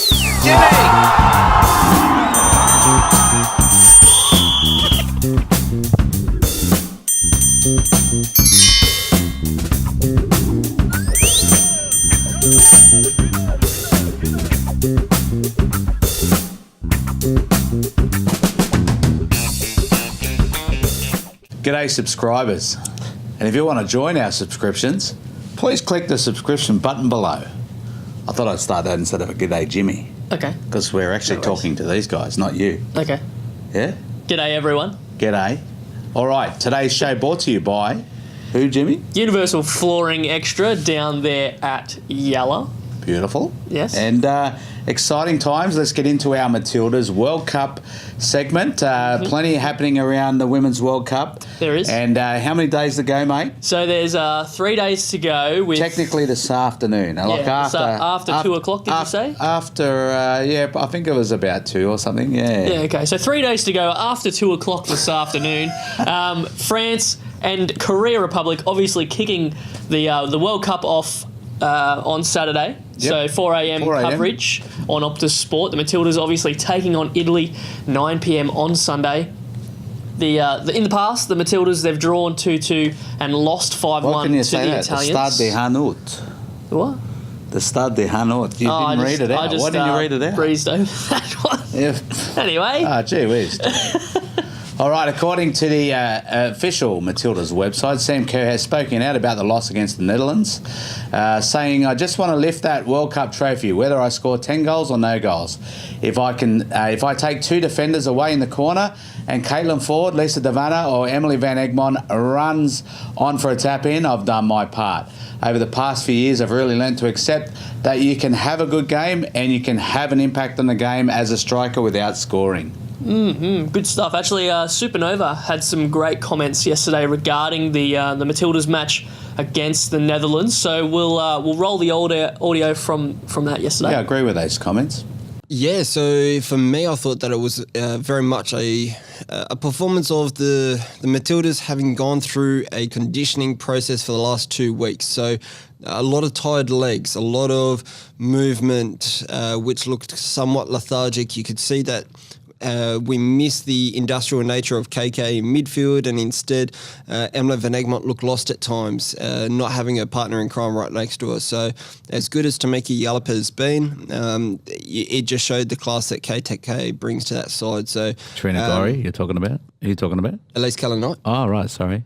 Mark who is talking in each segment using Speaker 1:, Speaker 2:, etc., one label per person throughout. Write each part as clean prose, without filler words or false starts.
Speaker 1: G'day subscribers, and if you want to join our subscriptions, please click the subscription button below. I thought I'd start that instead of a G'day Jimmy.
Speaker 2: Okay.
Speaker 1: Because we're actually talking to these guys, not you.
Speaker 2: Okay.
Speaker 1: Yeah?
Speaker 2: G'day everyone.
Speaker 1: G'day. All right, today's show brought to you by who, Jimmy?
Speaker 2: Universal Flooring Extra down there at Yalla.
Speaker 1: Beautiful.
Speaker 2: Yes.
Speaker 1: And exciting times. Let's get into our Matildas World Cup segment. Plenty happening around the Women's World Cup.
Speaker 2: There is.
Speaker 1: And how many days to go, mate?
Speaker 2: So there's 3 days to go. With
Speaker 1: technically this afternoon. Like
Speaker 2: after 2 o'clock, did you say?
Speaker 1: After, I think it was about 2 or something, yeah.
Speaker 2: Yeah, okay. So 3 days to go after 2 o'clock this afternoon. France and Korea Republic obviously kicking the World Cup off on Saturday. Yep. So 4 a.m. coverage on Optus Sport. The Matildas obviously taking on Italy 9 p.m. on Sunday. In the past, the Matildas, they've drawn 2-2 and lost 5-1 to the Italians.
Speaker 1: The Stade de Hanout.
Speaker 2: What?
Speaker 1: The Stade de Hanout. You didn't read it out. Why didn't you read it out?
Speaker 2: Breezed over that one.
Speaker 1: Yeah.
Speaker 2: Anyway.
Speaker 1: Gee whiz. All right, according to the official Matildas website, Sam Kerr has spoken out about the loss against the Netherlands, saying, I just want to lift that World Cup trophy, whether I score 10 goals or no goals. If I take 2 defenders away in the corner and Caitlin Ford, Lisa Davana or Emily Van Egmond runs on for a tap-in, I've done my part. Over the past few years, I've really learned to accept that you can have a good game and you can have an impact on the game as a striker without scoring.
Speaker 2: Good stuff. Actually, Supernova had some great comments yesterday regarding the Matildas match against the Netherlands. So we'll roll the audio from that yesterday.
Speaker 1: Yeah, I agree with those comments.
Speaker 3: Yeah, so for me, I thought that it was very much a performance of the Matildas having gone through a conditioning process for the last 2 weeks. So a lot of tired legs, a lot of movement, which looked somewhat lethargic. You could see that we missed the industrial nature of KK in midfield, and instead Emily Van Egmont looked lost at times, not having a partner in crime right next to her. So as good as Tamiki Yallop has been, it just showed the class that KTK brings to that side. So
Speaker 4: Trina Gorry, you're talking about? Who are you talking about?
Speaker 3: Elise Keller-Knight.
Speaker 4: Oh, right, sorry.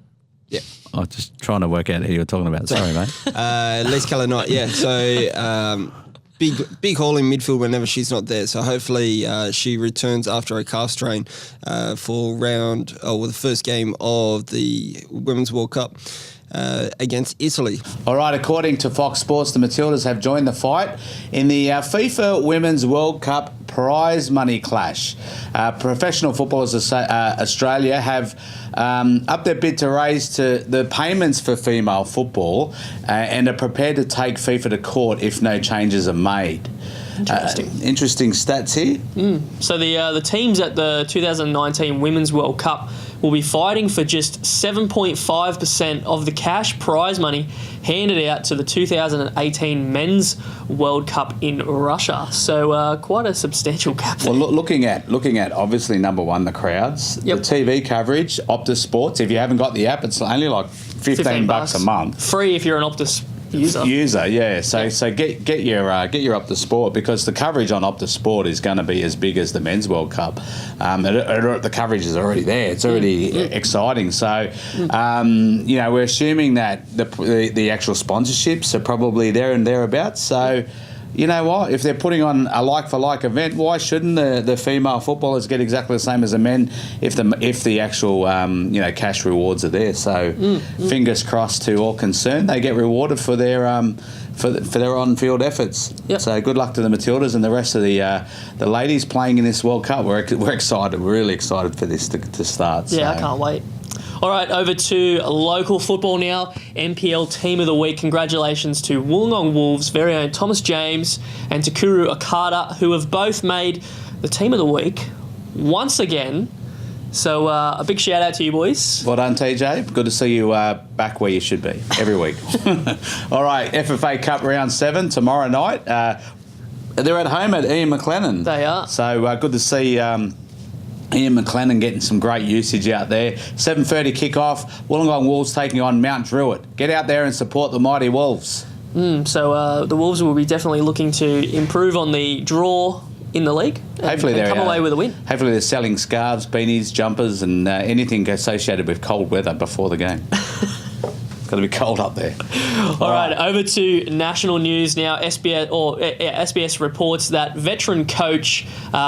Speaker 3: Yeah.
Speaker 4: I was just trying to work out who you were talking about. Sorry, mate.
Speaker 3: Elise Keller-Knight, yeah. So big haul in midfield whenever she's not there. So hopefully she returns after a calf strain for the first game of the Women's World Cup against Italy.
Speaker 1: All right, according to Fox Sports, the Matildas have joined the fight in the FIFA Women's World Cup prize money clash. Professional Footballers Australia have upped their bid to raise to the payments for female football and are prepared to take FIFA to court if no changes are made. Interesting stats here.
Speaker 2: So the teams at the 2019 Women's World Cup will be fighting for just 7.5% of the cash prize money handed out to the 2018 Men's World Cup in Russia. So quite a substantial gap there.
Speaker 1: Well, looking at obviously number one, the crowds, the TV coverage, Optus Sports. If you haven't got the app, it's only like $15 a month.
Speaker 2: Free if you're an Optus user,
Speaker 1: yeah. So get your Optus Sport, because the coverage on Optus Sport is going to be as big as the Men's World Cup. The coverage is already there. It's already exciting. So we're assuming that the actual sponsorships are probably there and thereabouts. So you know what? If they're putting on a like-for-like event, why shouldn't the female footballers get exactly the same as the men if the actual cash rewards are there? So fingers crossed to all concerned. They get rewarded for their for their on-field efforts.
Speaker 2: Yep.
Speaker 1: So good luck to the Matildas and the rest of the ladies playing in this World Cup. We're excited. We're really excited for this to start.
Speaker 2: Yeah, I can't wait. All right, over to local football now. NPL Team of the Week. Congratulations to Wollongong Wolves' very own Thomas James and Takuru Okada, who have both made the Team of the Week once again. So a big shout out to you boys.
Speaker 1: Well done, TJ. Good to see you back where you should be every week. All right, FFA Cup Round 7 tomorrow night. They're at home at Ian McLennan.
Speaker 2: They are.
Speaker 1: So good to see Ian McLennan getting some great usage out there. 7:30 kickoff. Wollongong Wolves taking on Mount Druitt. Get out there and support the mighty Wolves.
Speaker 2: So the Wolves will be definitely looking to improve on the draw in the league.
Speaker 1: Hopefully
Speaker 2: and come away with a win.
Speaker 1: Hopefully they're selling scarves, beanies, jumpers, and anything associated with cold weather before the game. Got to be cold up there.
Speaker 2: All right, over to national news now. SBS reports that veteran coach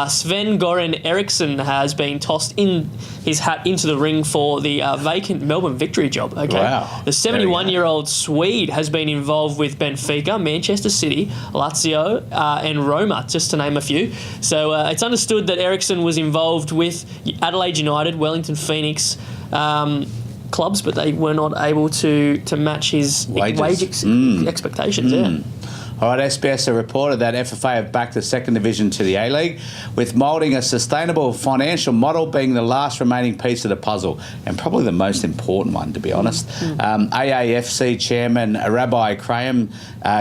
Speaker 2: Sven-Goran Eriksson has been tossed in his hat into the ring for the vacant Melbourne Victory job. Okay,
Speaker 1: wow.
Speaker 2: The 71-year-old Swede has been involved with Benfica, Manchester City, Lazio, and Roma, just to name a few. So it's understood that Eriksson was involved with Adelaide United, Wellington Phoenix. Clubs, but they were not able to match his wage expectations. Yeah.
Speaker 1: All right, SBS have reported that FFA have backed the second division to the A-League, with moulding a sustainable financial model being the last remaining piece of the puzzle, and probably the most important one, to be honest. AAFC chairman Rabbi Graham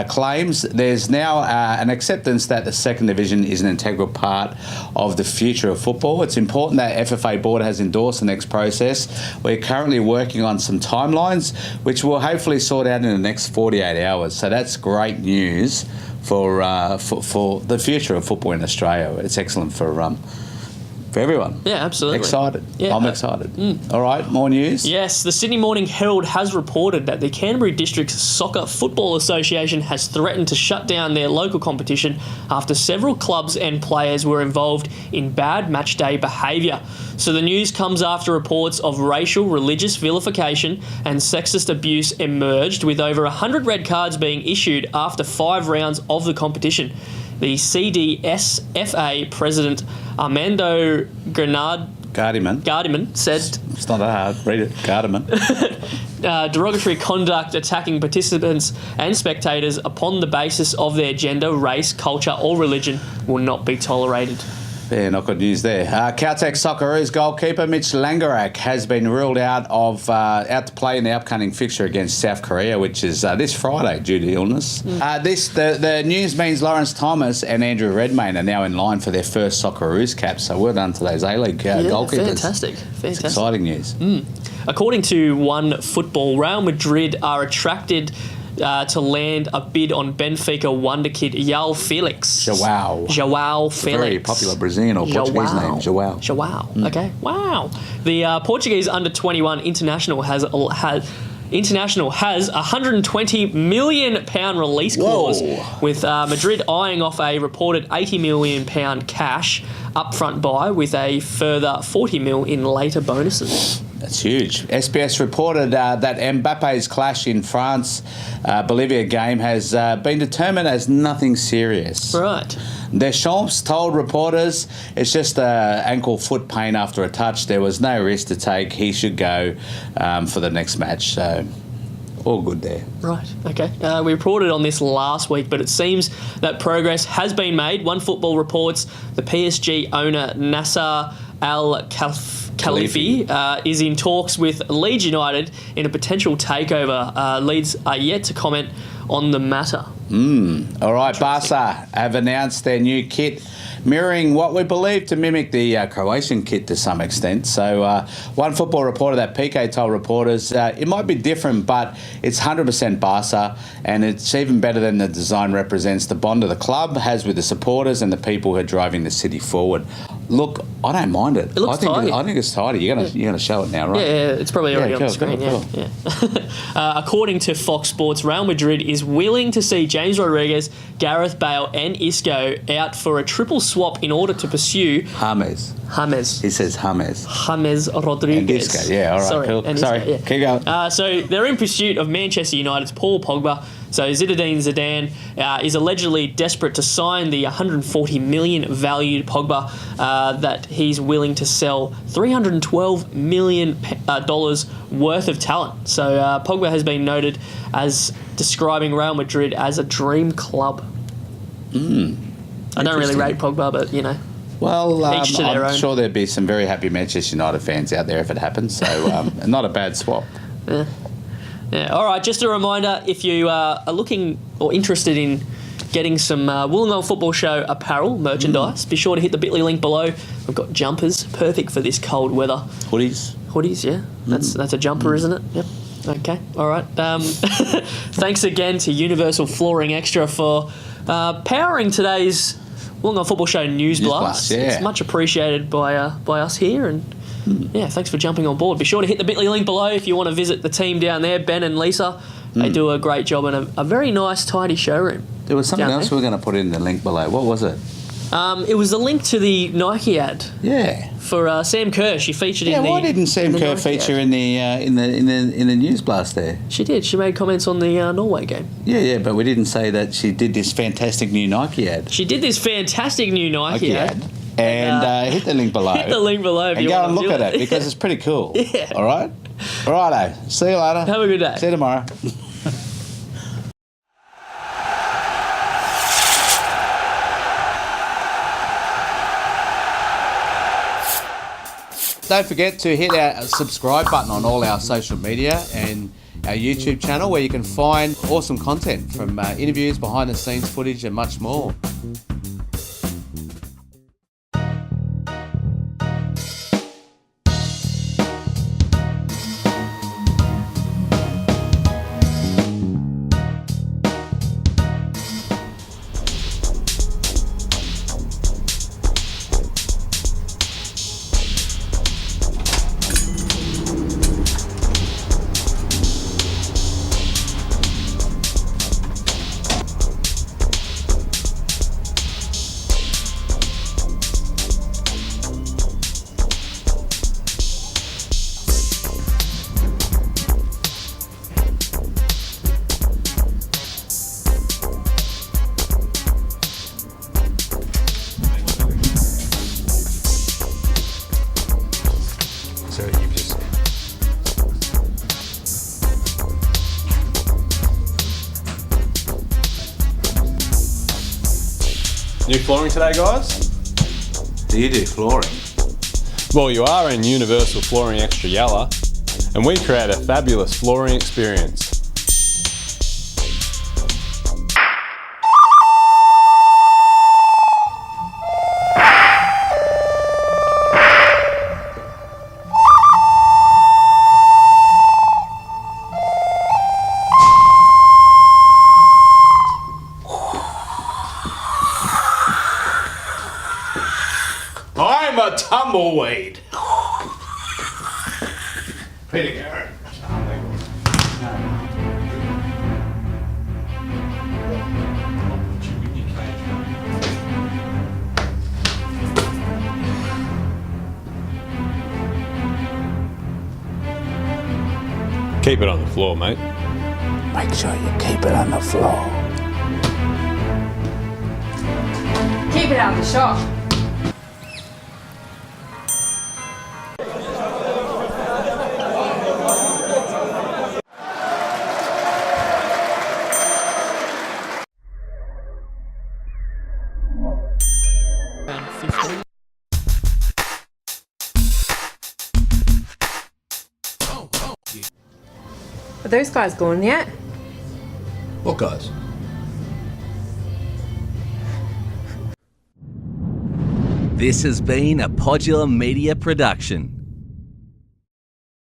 Speaker 1: claims there's now an acceptance that the second division is an integral part of the future of football. It's important that FFA board has endorsed the next process. We're currently working on some timelines, which we'll hopefully sort out in the next 48 hours. So that's great news for the future of football in Australia. It's excellent for everyone.
Speaker 2: Yeah, absolutely.
Speaker 1: Excited.
Speaker 2: Yeah,
Speaker 1: I'm excited. All right, more news?
Speaker 2: Yes, the Sydney Morning Herald has reported that the Canterbury District Soccer Football Association has threatened to shut down their local competition after several clubs and players were involved in bad matchday behaviour. So the news comes after reports of racial, religious vilification and sexist abuse emerged, with over 100 red cards being issued after 5 rounds of the competition. The CDSFA president Armando Gardiman said...
Speaker 1: It's not that hard. Read it. Gardiman.
Speaker 2: Derogatory conduct attacking participants and spectators upon the basis of their gender, race, culture or religion will not be tolerated.
Speaker 1: Yeah, not good news there. Caltech Socceroos goalkeeper Mitch Langerak has been ruled out to play in the upcoming fixture against South Korea, which is this Friday due to illness. The news means Lawrence Thomas and Andrew Redmayne are now in line for their first Socceroos caps. So well done to those A-League goalkeepers.
Speaker 2: Fantastic.
Speaker 1: It's exciting news.
Speaker 2: According to One Football, Real Madrid are attracted to land a bid on Benfica wonder kid João Felix. João Felix.
Speaker 1: Very popular Brazilian or Portuguese name. João.
Speaker 2: Okay. Wow. The Portuguese under-21 international has a £120 million release clause, with Madrid eyeing off a reported £80 million cash upfront buy with a further $40 million in later bonuses.
Speaker 1: That's huge. SBS reported that Mbappe's clash in France-Bolivia game has been determined as nothing serious.
Speaker 2: Right.
Speaker 1: Deschamps told reporters it's just ankle-foot pain after a touch. There was no risk to take. He should go for the next match. So all good there.
Speaker 2: Right, okay. We reported on this last week, but it seems that progress has been made. One Football reports the PSG owner Nasser Al-Khealifi is in talks with Leeds United in a potential takeover. Leeds are yet to comment on the matter.
Speaker 1: All right, Barca have announced their new kit, mirroring what we believe to mimic the Croatian kit to some extent. So One Football reporter that Piqué told reporters it might be different, but it's 100% Barca, and it's even better than the design represents the bond of the club has with the supporters and the people who are driving the city forward. Look, I don't mind it.
Speaker 2: It looks tidy.
Speaker 1: I think it's tidy. You're gonna show it now, right?
Speaker 2: Yeah, it's probably already on the screen.
Speaker 1: Cool.
Speaker 2: Yeah. According to Fox Sports, Real Madrid is willing to see James Rodriguez, Gareth Bale and Isco out for a triple swap in order to pursue
Speaker 1: James. He says James
Speaker 2: Rodriguez.
Speaker 1: And Isco. Yeah, all right, cool. Sorry, keep going.
Speaker 2: So they're in pursuit of Manchester United's Paul Pogba. So Zinedine Zidane is allegedly desperate to sign the $140 million valued Pogba that he's willing to sell $312 million worth of talent. So Pogba has been noted as describing Real Madrid as a dream club. I don't really rate Pogba, but, you know.
Speaker 1: Well,
Speaker 2: each to their
Speaker 1: I'm
Speaker 2: own.
Speaker 1: sure there'd be some very happy Manchester United fans out there if it happens. So not a bad swap.
Speaker 2: Yeah. All right, just a reminder, if you are looking or interested in getting some Wollongong Football Show apparel, merchandise. Be sure to hit the bit.ly link below. We've got jumpers, perfect for this cold weather. Hoodies, yeah. That's a jumper, isn't it? Yep. Okay, all right. Thanks again to Universal Flooring Extra for powering today's Wollongong Football Show News Blast.
Speaker 1: Yeah.
Speaker 2: It's much appreciated by us here, and yeah, thanks for jumping on board. Be sure to hit the bit.ly link below if you want to visit the team down there, Ben and Lisa. They do a great job in a very nice, tidy showroom.
Speaker 1: There was something else we were going to put in the link below. What was it?
Speaker 2: It was the link to the Nike ad.
Speaker 1: Yeah.
Speaker 2: For Sam Kerr, she featured in the.
Speaker 1: Yeah, why didn't Sam Kerr
Speaker 2: Nike
Speaker 1: feature
Speaker 2: ad.
Speaker 1: in the news blast there?
Speaker 2: She did. She made comments on the Norway game.
Speaker 1: Yeah, but we didn't say that she did this fantastic new Nike ad.
Speaker 2: She did this fantastic new Nike ad.
Speaker 1: And hit the link below.
Speaker 2: Hit the link below if
Speaker 1: and
Speaker 2: you
Speaker 1: go
Speaker 2: want
Speaker 1: and
Speaker 2: to
Speaker 1: look
Speaker 2: do
Speaker 1: at it because it's pretty cool.
Speaker 2: Yeah.
Speaker 1: All right? Righto. See you later.
Speaker 2: Have a good day.
Speaker 1: See you tomorrow. Don't forget to hit our subscribe button on all our social media and our YouTube channel where you can find awesome content from interviews, behind the scenes footage and much more.
Speaker 5: New flooring today, guys?
Speaker 1: Do you do flooring?
Speaker 5: Well, you are in Universal Flooring Extra Yalla, and we create a fabulous flooring experience.
Speaker 1: I'm a tumbleweed. Peter Garrett.
Speaker 5: Keep it on the floor, mate.
Speaker 1: Make sure you keep it on the floor.
Speaker 6: Keep it out of the shop.
Speaker 2: Around 15.
Speaker 6: Are those guys gone yet?
Speaker 1: What guys?
Speaker 7: This has been a Podular Media production.